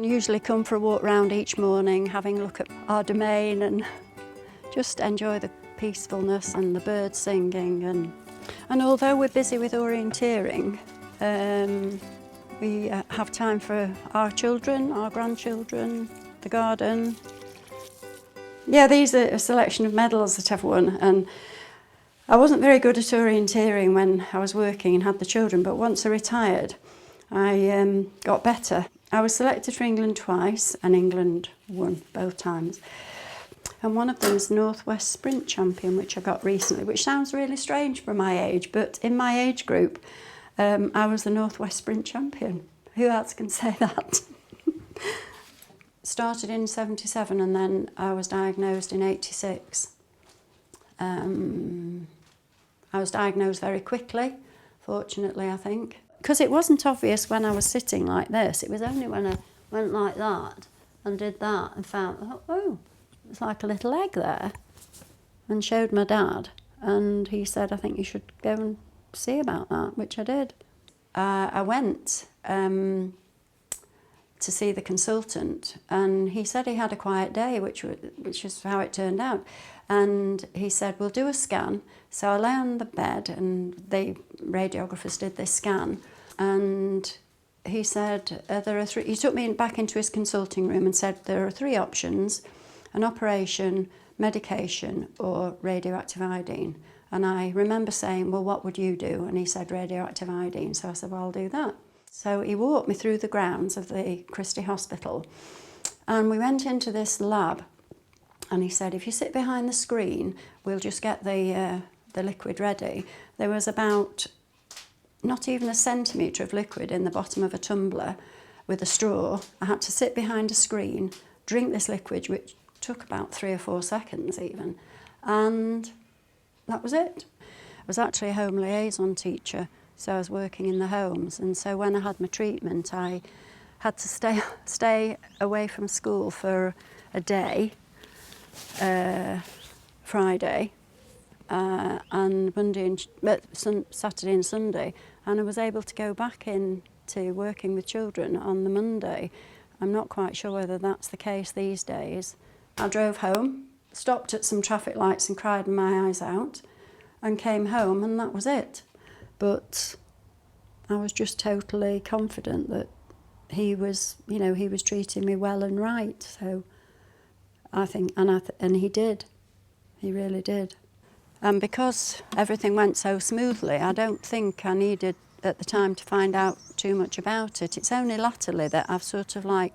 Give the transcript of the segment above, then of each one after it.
Usually come for a walk round each morning, having a look at our domain and just enjoy the peacefulness and the birds singing. And although we're busy with orienteering, we have time for our children, our grandchildren, the garden. Yeah, these are a selection of medals that I've won, and I wasn't very good at orienteering when I was working and had the children, but once I retired, I got better. I was selected for England twice, and England won both times. And one of them is North West Sprint Champion, which I got recently, which sounds really strange for my age, but in my age group, I was the North West Sprint Champion. Who else can say that? Started in 77 and then I was diagnosed in 86. I was diagnosed very quickly, fortunately, I think. Because it wasn't obvious when I was sitting like this. It was only when I went like that and did that and found, oh, it's like a little egg there, and showed my dad. And he said, I think you should go and see about that, which I did. I went to see the consultant, and he said he had a quiet day, which is how it turned out. And he said, we'll do a scan. So I lay on the bed and the radiographers did this scan, and he said, there are three. He took me back into his consulting room and said, there are three options: an operation, medication, or radioactive iodine. And I remember saying, well, what would you do? And he said, radioactive iodine. So I said, well, I'll do that. So he walked me through the grounds of the Christie Hospital, and we went into this lab, and he said, if you sit behind the screen, we'll just get the liquid ready. There was about not even a centimetre of liquid in the bottom of a tumbler with a straw. I had to sit behind a screen, drink this liquid, which took about 3 or 4 seconds even, and that was it. I was actually a home liaison teacher, so I was working in the homes, and so when I had my treatment, I had to stay away from school for a day, Friday, and Saturday and Sunday, and I was able to go back into working with children on the Monday. I'm not quite sure whether that's the case these days. I drove home, stopped at some traffic lights and cried my eyes out, and came home, and that was it. But I was just totally confident that he was treating me well and right. So I think, and he did. He really did. And because everything went so smoothly, I don't think I needed at the time to find out too much about it. It's only latterly that I've sort of I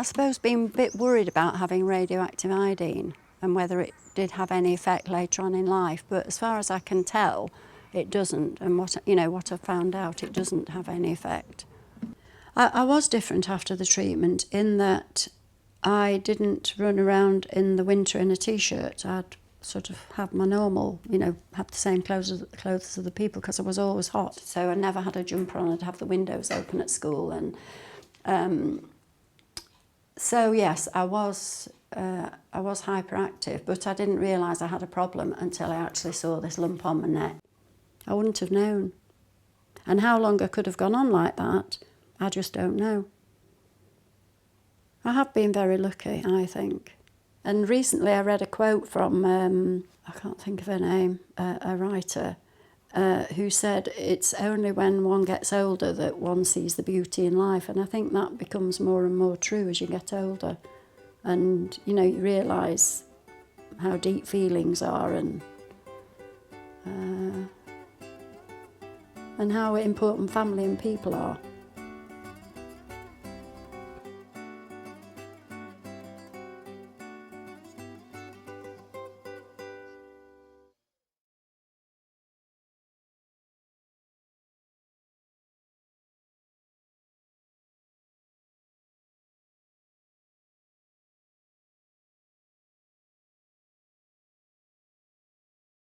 suppose been a bit worried about having radioactive iodine and whether it did have any effect later on in life. But as far as I can tell, it doesn't. And what I found out, it doesn't have any effect. I was different after the treatment in that I didn't run around in the winter in a t-shirt. I'd sort of have my normal, have the same clothes as the people because I was always hot. So I never had a jumper on. I'd have the windows open at school, and so yes, I was hyperactive, but I didn't realise I had a problem until I actually saw this lump on my neck. I wouldn't have known. And how long I could have gone on like that, I just don't know. I have been very lucky, I think. And recently I read a quote from, I can't think of her name, a writer, who said it's only when one gets older that one sees the beauty in life. And I think that becomes more and more true as you get older. And, you realise how deep feelings are and how important family and people are.